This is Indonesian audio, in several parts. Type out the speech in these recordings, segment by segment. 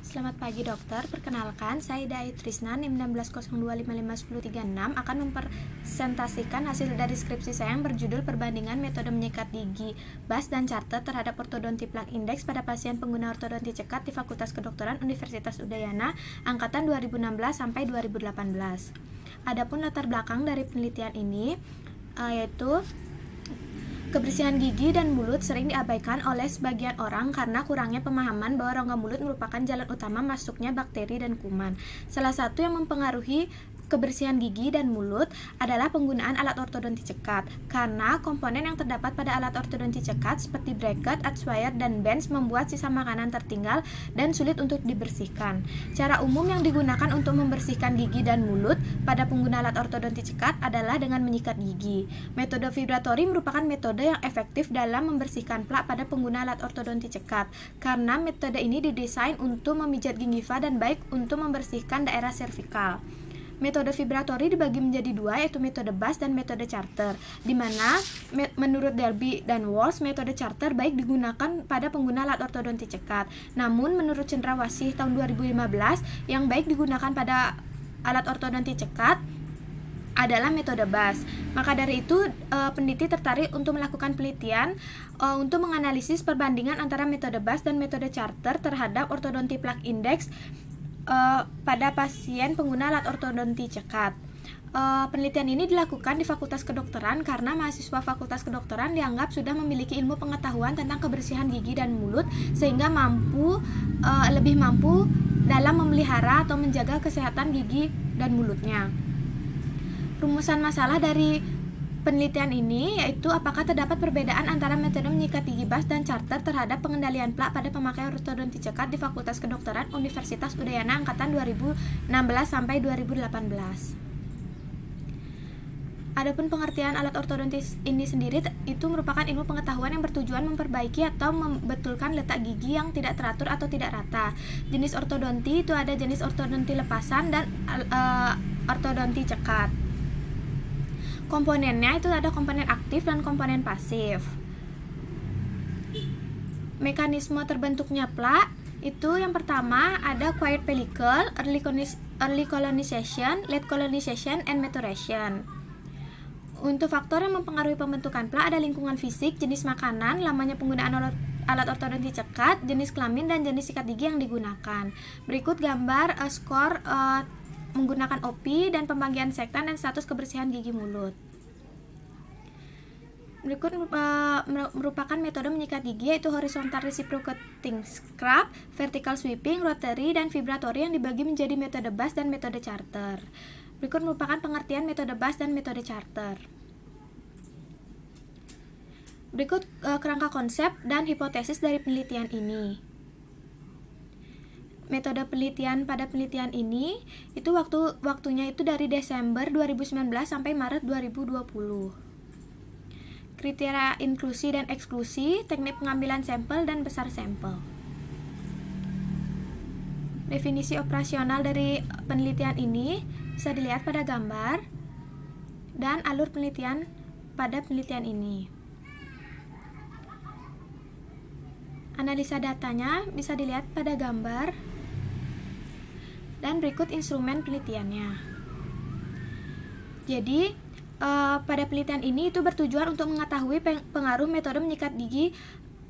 Selamat pagi dokter, perkenalkan saya Dai Trisna NIM 1602551036 akan mempresentasikan hasil dari skripsi saya yang berjudul perbandingan metode menyikat gigi BAS dan Charter terhadap ortodonti plaque index pada pasien pengguna ortodonti cekat di Fakultas Kedokteran Universitas Udayana angkatan 2016 sampai 2018. Adapun latar belakang dari penelitian ini yaitu kebersihan gigi dan mulut sering diabaikan oleh sebagian orang karena kurangnya pemahaman bahwa rongga mulut merupakan jalan utama masuknya bakteri dan kuman. Salah satu yang mempengaruhi kebersihan gigi dan mulut adalah penggunaan alat ortodonti cekat, karena komponen yang terdapat pada alat ortodonti cekat seperti bracket, adwire, dan bench membuat sisa makanan tertinggal dan sulit untuk dibersihkan. Cara umum yang digunakan untuk membersihkan gigi dan mulut pada pengguna alat ortodonti cekat adalah dengan menyikat gigi. Metode vibratori merupakan metode yang efektif dalam membersihkan plak pada pengguna alat ortodonti cekat, karena metode ini didesain untuk memijat gingiva dan baik untuk membersihkan daerah servikal. Metode vibratori dibagi menjadi dua, yaitu metode BAS dan metode Charter, di mana menurut Derby dan Walsh, metode Charter baik digunakan pada pengguna alat ortodonti cekat. Namun menurut Cendrawasih tahun 2015, yang baik digunakan pada alat ortodonti cekat adalah metode BAS. Maka dari itu peneliti tertarik untuk melakukan penelitian untuk menganalisis perbandingan antara metode BAS dan metode Charter terhadap ortodonti plaque index pada pasien pengguna alat ortodonti cekat. Penelitian ini dilakukan di Fakultas Kedokteran karena mahasiswa Fakultas Kedokteran dianggap sudah memiliki ilmu pengetahuan tentang kebersihan gigi dan mulut sehingga lebih mampu dalam memelihara atau menjaga kesehatan gigi dan mulutnya. Rumusan masalah dari penelitian ini yaitu apakah terdapat perbedaan antara metode menyikat gigi BAS dan Charter terhadap pengendalian plak pada pemakai ortodonti cekat di Fakultas Kedokteran Universitas Udayana angkatan 2016 sampai 2018. Adapun pengertian alat ortodontis ini sendiri itu merupakan ilmu pengetahuan yang bertujuan memperbaiki atau membetulkan letak gigi yang tidak teratur atau tidak rata. Jenis ortodonti itu ada jenis ortodonti lepasan dan ortodonti cekat. Komponennya itu ada komponen aktif dan komponen pasif. Mekanisme terbentuknya plak itu yang pertama ada quiet pellicle, early colonization, late colonization, and maturation. Untuk faktor yang mempengaruhi pembentukan plak ada lingkungan fisik, jenis makanan, lamanya penggunaan alat ortodonti cekat, jenis kelamin, dan jenis sikat gigi yang digunakan. Berikut gambar skor menggunakan OP dan pembagian sektan dan status kebersihan gigi mulut. Berikut merupakan metode menyikat gigi yaitu horizontal reciprocating scrub, vertical sweeping, rotary, dan vibratory yang dibagi menjadi metode BAS dan metode Charter. Berikut merupakan pengertian metode BAS dan metode Charter. Berikut kerangka konsep dan hipotesis dari penelitian ini. Metode penelitian pada penelitian ini itu waktunya itu dari Desember 2019 sampai Maret 2020. Kriteria inklusi dan eksklusi, teknik pengambilan sampel dan besar sampel. Definisi operasional dari penelitian ini bisa dilihat pada gambar dan alur penelitian pada penelitian ini. Analisa datanya bisa dilihat pada gambar dan berikut instrumen penelitiannya. Jadi pada penelitian ini itu bertujuan untuk mengetahui pengaruh metode menyikat gigi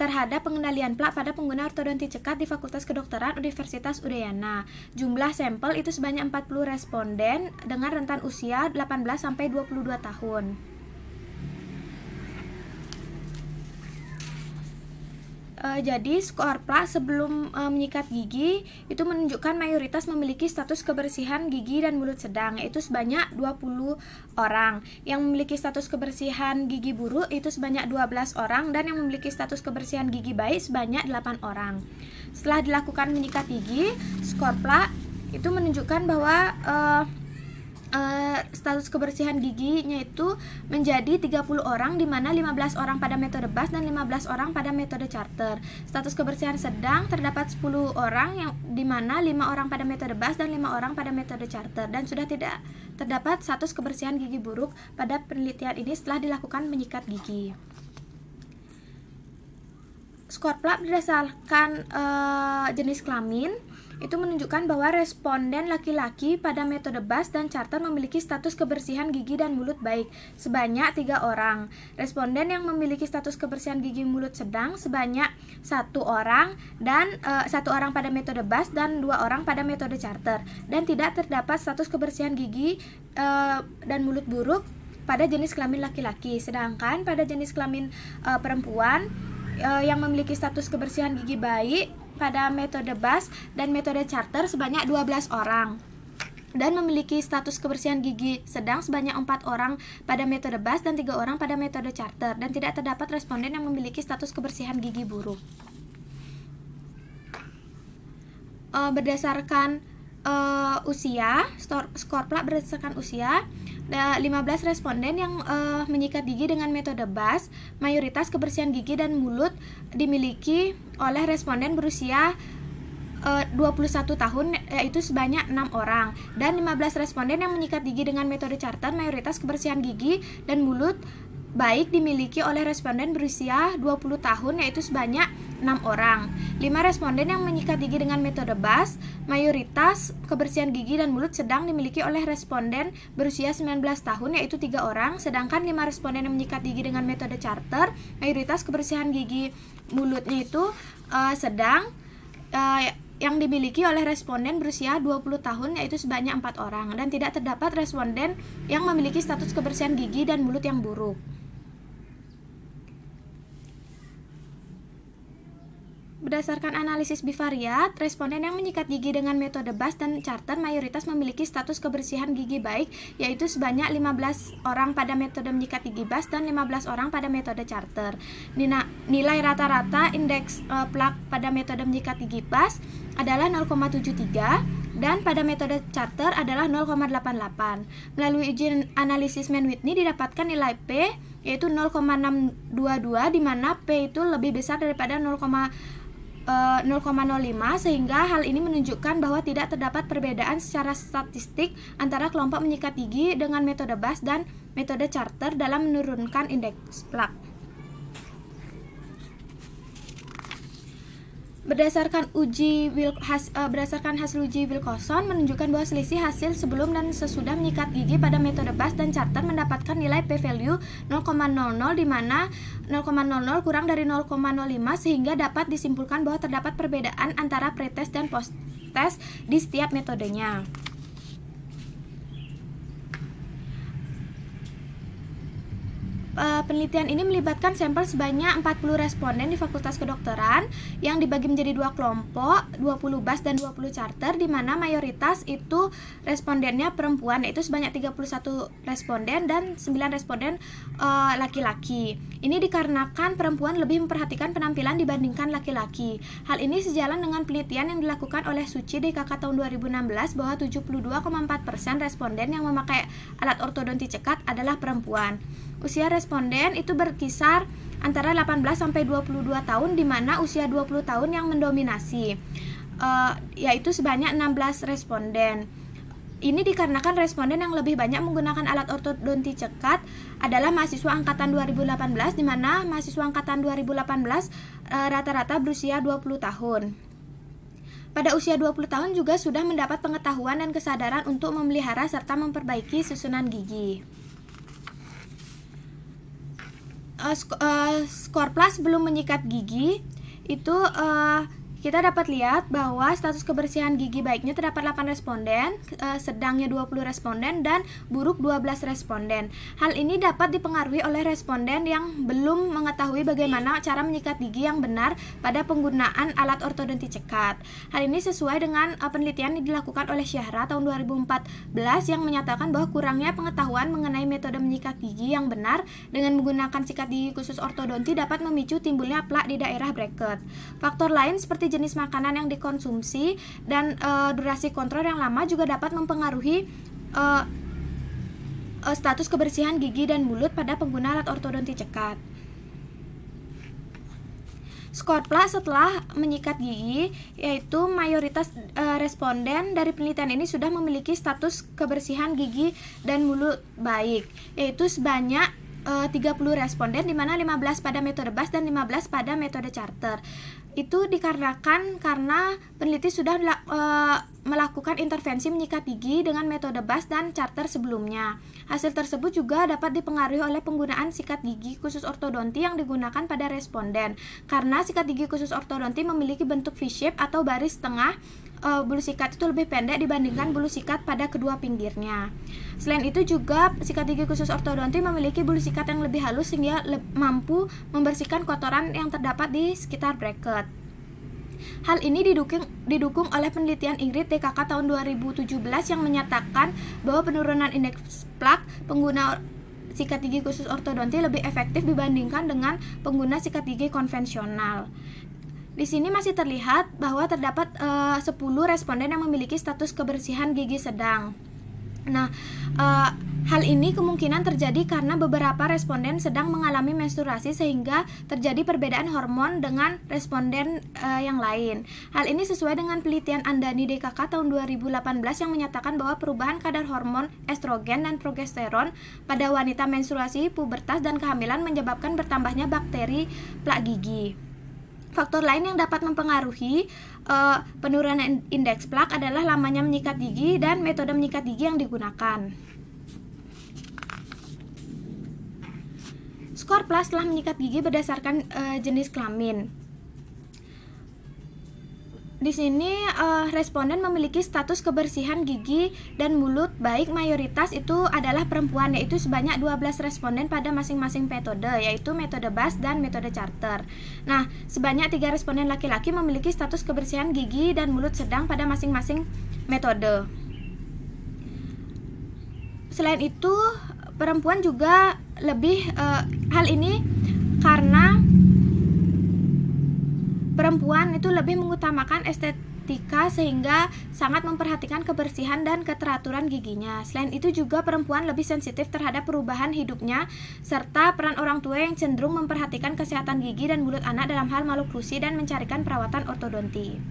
terhadap pengendalian plak pada pengguna ortodonti cekat di Fakultas Kedokteran Universitas Udayana. Jumlah sampel itu sebanyak 40 responden dengan rentan usia 18 sampai 22 tahun. Jadi skor plak sebelum menyikat gigi itu menunjukkan mayoritas memiliki status kebersihan gigi dan mulut sedang, yaitu sebanyak 20 orang. Yang memiliki status kebersihan gigi buruk itu sebanyak 12 orang, dan yang memiliki status kebersihan gigi baik sebanyak 8 orang. Setelah dilakukan menyikat gigi, skor plak itu menunjukkan bahwa status kebersihan giginya itu menjadi 30 orang, di mana 15 orang pada metode BAS dan 15 orang pada metode Charter. Status kebersihan sedang terdapat 10 orang, yang di mana 5 orang pada metode BAS dan 5 orang pada metode Charter, dan sudah tidak terdapat status kebersihan gigi buruk pada penelitian ini setelah dilakukan menyikat gigi. Skor plak berdasarkan jenis kelamin itu menunjukkan bahwa responden laki-laki pada metode BAS dan Charter memiliki status kebersihan gigi dan mulut baik sebanyak 3 orang. Responden yang memiliki status kebersihan gigi mulut sedang sebanyak 1 orang dan 1 orang pada metode BAS dan 2 orang pada metode Charter, dan tidak terdapat status kebersihan gigi dan mulut buruk pada jenis kelamin laki-laki. Sedangkan pada jenis kelamin perempuan yang memiliki status kebersihan gigi baik pada metode BAS dan metode Charter sebanyak 12 orang, dan memiliki status kebersihan gigi sedang sebanyak 4 orang pada metode BAS dan 3 orang pada metode Charter, dan tidak terdapat responden yang memiliki status kebersihan gigi buruk. Berdasarkan usia, skor plak berdasarkan usia, 15 responden yang menyikat gigi dengan metode BAS, mayoritas kebersihan gigi dan mulut dimiliki oleh responden berusia 21 tahun, yaitu sebanyak 6 orang, dan 15 responden yang menyikat gigi dengan metode Charter, mayoritas kebersihan gigi dan mulut baik dimiliki oleh responden berusia 20 tahun, yaitu sebanyak 6 orang. 5 responden yang menyikat gigi dengan metode BAS, mayoritas kebersihan gigi dan mulut sedang dimiliki oleh responden berusia 19 tahun, yaitu 3 orang. Sedangkan 5 responden yang menyikat gigi dengan metode Charter, mayoritas kebersihan gigi mulutnya itu sedang, yang dimiliki oleh responden berusia 20 tahun, yaitu sebanyak 4 orang, dan tidak terdapat responden yang memiliki status kebersihan gigi dan mulut yang buruk. Berdasarkan analisis bivariat, responden yang menyikat gigi dengan metode BAS dan Charter mayoritas memiliki status kebersihan gigi baik, yaitu sebanyak 15 orang pada metode menyikat gigi BAS dan 15 orang pada metode Charter. Nilai rata-rata indeks plak pada metode menyikat gigi BAS adalah 0,73 dan pada metode Charter adalah 0,88. Melalui uji analisis Mann-Whitney didapatkan nilai P yaitu 0,622, di mana P itu lebih besar daripada 0,05, sehingga hal ini menunjukkan bahwa tidak terdapat perbedaan secara statistik antara kelompok menyikat gigi dengan metode BAS dan metode Charter dalam menurunkan indeks plak. Berdasarkan hasil uji Wilcoxon menunjukkan bahwa selisih hasil sebelum dan sesudah menyikat gigi pada metode BAS dan Charter mendapatkan nilai p-value 0,00, di mana 0,00 kurang dari 0,05, sehingga dapat disimpulkan bahwa terdapat perbedaan antara pretest dan post-test di setiap metodenya. Penelitian ini melibatkan sampel sebanyak 40 responden di Fakultas Kedokteran yang dibagi menjadi 2 kelompok, 20 BAS dan 20 Charter, di mana mayoritas itu respondennya perempuan, yaitu sebanyak 31 responden dan 9 responden laki-laki. Ini dikarenakan perempuan lebih memperhatikan penampilan dibandingkan laki-laki. Hal ini sejalan dengan penelitian yang dilakukan oleh Suci DKK tahun 2016 bahwa 72,4% responden yang memakai alat ortodonti cekat adalah perempuan. Usia responden itu berkisar antara 18 sampai 22 tahun, di mana usia 20 tahun yang mendominasi, yaitu sebanyak 16 responden. Ini dikarenakan responden yang lebih banyak menggunakan alat ortodonti cekat adalah mahasiswa angkatan 2018, di mana mahasiswa angkatan 2018 rata-rata berusia 20 tahun. Pada usia 20 tahun juga sudah mendapat pengetahuan dan kesadaran untuk memelihara serta memperbaiki susunan gigi. Skor plus sebelum menyikat gigi itu kita dapat lihat bahwa status kebersihan gigi baiknya terdapat 8 responden, sedangnya 20 responden, dan buruk 12 responden. Hal ini dapat dipengaruhi oleh responden yang belum mengetahui bagaimana cara menyikat gigi yang benar pada penggunaan alat ortodonti cekat. Hal ini sesuai dengan penelitian yang dilakukan oleh Syahra tahun 2014 yang menyatakan bahwa kurangnya pengetahuan mengenai metode menyikat gigi yang benar dengan menggunakan sikat gigi khusus ortodonti dapat memicu timbulnya plak di daerah bracket. Faktor lain seperti jenis makanan yang dikonsumsi dan durasi kontrol yang lama juga dapat mempengaruhi status kebersihan gigi dan mulut pada pengguna alat ortodonti cekat. Skor plus setelah menyikat gigi, yaitu mayoritas responden dari penelitian ini sudah memiliki status kebersihan gigi dan mulut baik, yaitu sebanyak 30 responden, di mana 15 pada metode BAS dan 15 pada metode Charter. Itu dikarenakan karena peneliti sudah melakukan intervensi menyikat gigi dengan metode BAS dan Charter sebelumnya. Hasil tersebut juga dapat dipengaruhi oleh penggunaan sikat gigi khusus ortodonti yang digunakan pada responden. Karena sikat gigi khusus ortodonti memiliki bentuk V-shape atau baris tengah, bulu sikat itu lebih pendek dibandingkan bulu sikat pada kedua pinggirnya. Selain itu juga sikat gigi khusus ortodonti memiliki bulu sikat yang lebih halus sehingga mampu membersihkan kotoran yang terdapat di sekitar bracket. Hal ini didukung oleh penelitian Ingrid DKK tahun 2017 yang menyatakan bahwa penurunan indeks plak pengguna sikat gigi khusus ortodonti lebih efektif dibandingkan dengan pengguna sikat gigi konvensional. Di sini masih terlihat bahwa terdapat 10 responden yang memiliki status kebersihan gigi sedang. Nah, hal ini kemungkinan terjadi karena beberapa responden sedang mengalami menstruasi sehingga terjadi perbedaan hormon dengan responden yang lain. Hal ini sesuai dengan penelitian Andani DKK tahun 2018 yang menyatakan bahwa perubahan kadar hormon estrogen dan progesteron pada wanita menstruasi, pubertas, dan kehamilan menyebabkan bertambahnya bakteri plak gigi. Faktor lain yang dapat mempengaruhi penurunan indeks plak adalah lamanya menyikat gigi dan metode menyikat gigi yang digunakan. Skor plus setelah menyikat gigi berdasarkan jenis kelamin. Di sini responden memiliki status kebersihan gigi dan mulut baik, mayoritas itu adalah perempuan, yaitu sebanyak 12 responden pada masing-masing metode, yaitu metode BAS dan metode Charter. Nah, sebanyak 3 responden laki-laki memiliki status kebersihan gigi dan mulut sedang pada masing-masing metode. Selain itu, perempuan juga lebih hal ini karena perempuan itu lebih mengutamakan estetika sehingga sangat memperhatikan kebersihan dan keteraturan giginya. Selain itu juga perempuan lebih sensitif terhadap perubahan hidupnya serta peran orang tua yang cenderung memperhatikan kesehatan gigi dan mulut anak dalam hal maloklusi dan mencarikan perawatan ortodonti.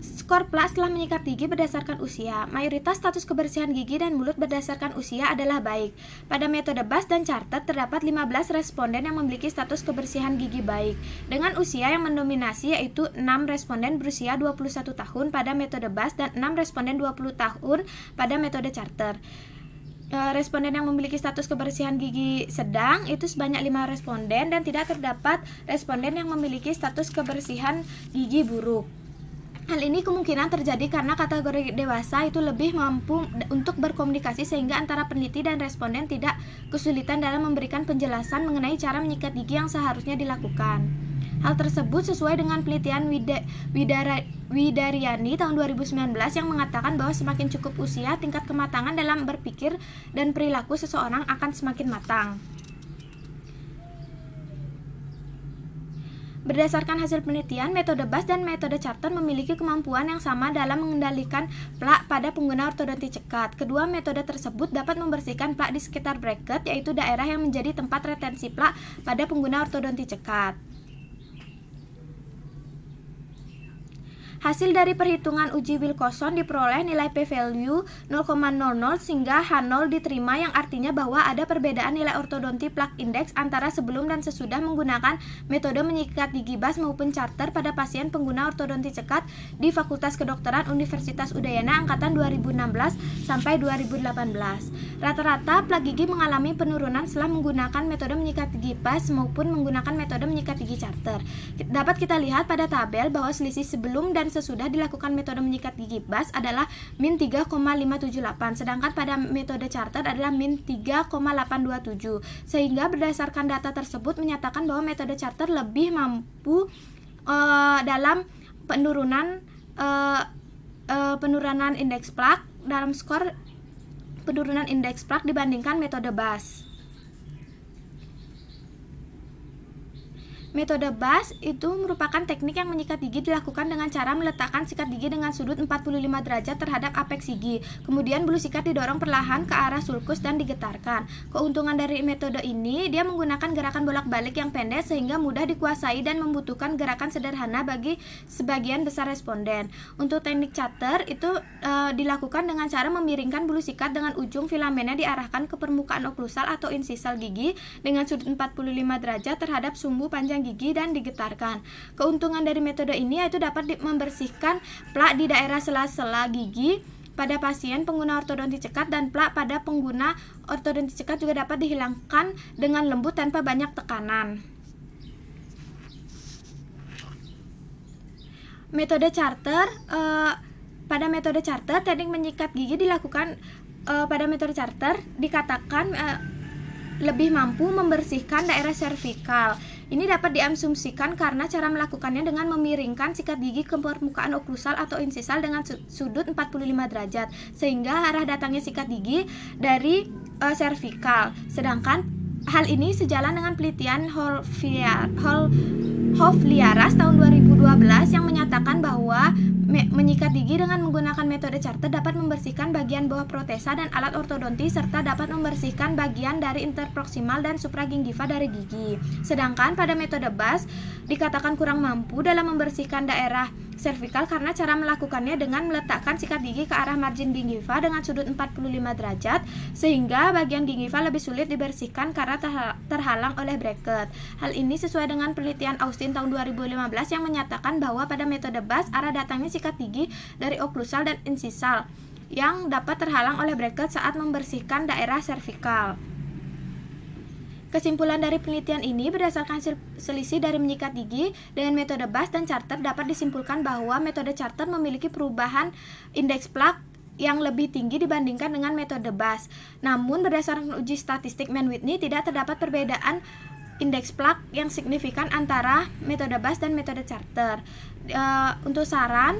Skor plus setelah menyikat gigi berdasarkan usia. Mayoritas status kebersihan gigi dan mulut berdasarkan usia adalah baik. Pada metode BAS dan Charter terdapat 15 responden yang memiliki status kebersihan gigi baik dengan usia yang mendominasi, yaitu 6 responden berusia 21 tahun pada metode BAS dan 6 responden 20 tahun pada metode Charter. Responden yang memiliki status kebersihan gigi sedang itu sebanyak 5 responden dan tidak terdapat responden yang memiliki status kebersihan gigi buruk. Hal ini kemungkinan terjadi karena kategori dewasa itu lebih mampu untuk berkomunikasi sehingga antara peneliti dan responden tidak kesulitan dalam memberikan penjelasan mengenai cara menyikat gigi yang seharusnya dilakukan. Hal tersebut sesuai dengan penelitian Widaryani tahun 2019 yang mengatakan bahwa semakin cukup usia, tingkat kematangan dalam berpikir dan perilaku seseorang akan semakin matang. Berdasarkan hasil penelitian, metode BAS dan metode Charter memiliki kemampuan yang sama dalam mengendalikan plak pada pengguna ortodonti cekat. Kedua metode tersebut dapat membersihkan plak di sekitar bracket, yaitu daerah yang menjadi tempat retensi plak pada pengguna ortodonti cekat. Hasil dari perhitungan uji Wilcoxon diperoleh nilai p-value 0,00 sehingga H0 diterima, yang artinya bahwa ada perbedaan nilai ortodonti plak index antara sebelum dan sesudah menggunakan metode menyikat gigi BAS maupun Charter pada pasien pengguna ortodonti cekat di Fakultas Kedokteran Universitas Udayana angkatan 2016 sampai 2018. Rata-rata plak gigi mengalami penurunan setelah menggunakan metode menyikat gigi BAS maupun menggunakan metode menyikat gigi Charter. Dapat kita lihat pada tabel bahwa selisih sebelum dan sesudah dilakukan metode menyikat gigi BAS adalah min 3,578, sedangkan pada metode Charter adalah min 3,827, sehingga berdasarkan data tersebut menyatakan bahwa metode Charter lebih mampu dalam penurunan indeks plak dalam skor penurunan indeks plak dibandingkan metode BAS. Metode BAS itu merupakan teknik yang menyikat gigi dilakukan dengan cara meletakkan sikat gigi dengan sudut 45 derajat terhadap apeks gigi. Kemudian bulu sikat didorong perlahan ke arah sulcus dan digetarkan. Keuntungan dari metode ini, dia menggunakan gerakan bolak-balik yang pendek sehingga mudah dikuasai dan membutuhkan gerakan sederhana bagi sebagian besar responden. Untuk teknik Charter itu dilakukan dengan cara memiringkan bulu sikat dengan ujung filamennya diarahkan ke permukaan oklusal atau insisal gigi dengan sudut 45 derajat terhadap sumbu panjang gigi dan digetarkan. Keuntungan dari metode ini yaitu dapat membersihkan plak di daerah sela-sela gigi pada pasien pengguna ortodonti cekat, dan plak pada pengguna ortodonti cekat juga dapat dihilangkan dengan lembut tanpa banyak tekanan. Metode Charter, pada metode Charter teknik menyikat gigi dilakukan pada metode Charter dikatakan lebih mampu membersihkan daerah servikal. Ini dapat diasumsikan karena cara melakukannya dengan memiringkan sikat gigi ke permukaan oklusal atau insisal dengan sudut 45 derajat, sehingga arah datangnya sikat gigi dari servikal. Sedangkan hal ini sejalan dengan penelitian Hofliaras tahun 2012 yang menyatakan bahwa menyikat gigi dengan menggunakan metode Charter dapat membersihkan bagian bawah protesa dan alat ortodonti serta dapat membersihkan bagian dari interproksimal dan supragingiva dari gigi. Sedangkan pada metode BAS dikatakan kurang mampu dalam membersihkan daerah servikal karena cara melakukannya dengan meletakkan sikat gigi ke arah margin gingiva dengan sudut 45 derajat sehingga bagian gingiva lebih sulit dibersihkan karena terhalang oleh bracket. Hal ini sesuai dengan penelitian Austin tahun 2015 yang menyatakan bahwa pada metode BAS arah datangnya sikat gigi dari oklusal dan insisal yang dapat terhalang oleh bracket saat membersihkan daerah servikal. Kesimpulan dari penelitian ini berdasarkan selisih dari menyikat gigi dengan metode BAS dan Charter dapat disimpulkan bahwa metode Charter memiliki perubahan indeks plak yang lebih tinggi dibandingkan dengan metode BAS. Namun berdasarkan uji statistik Mann-Whitney tidak terdapat perbedaan indeks plak yang signifikan antara metode BAS dan metode Charter. Untuk saran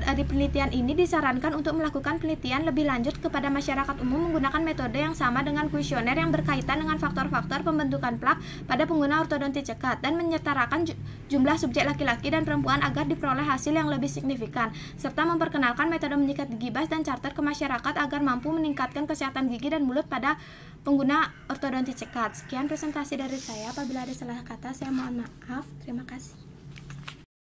dari penelitian ini disarankan untuk melakukan penelitian lebih lanjut kepada masyarakat umum menggunakan metode yang sama dengan kuesioner yang berkaitan dengan faktor-faktor pembentukan plak pada pengguna ortodonti cekat dan menyetarakan jumlah subjek laki-laki dan perempuan agar diperoleh hasil yang lebih signifikan, serta memperkenalkan metode menyikat gigi BAS dan Charter ke masyarakat agar mampu meningkatkan kesehatan gigi dan mulut pada pengguna ortodonti cekat. Sekian presentasi dari saya. Apabila ada salah kata, saya mohon maaf. Terima kasih.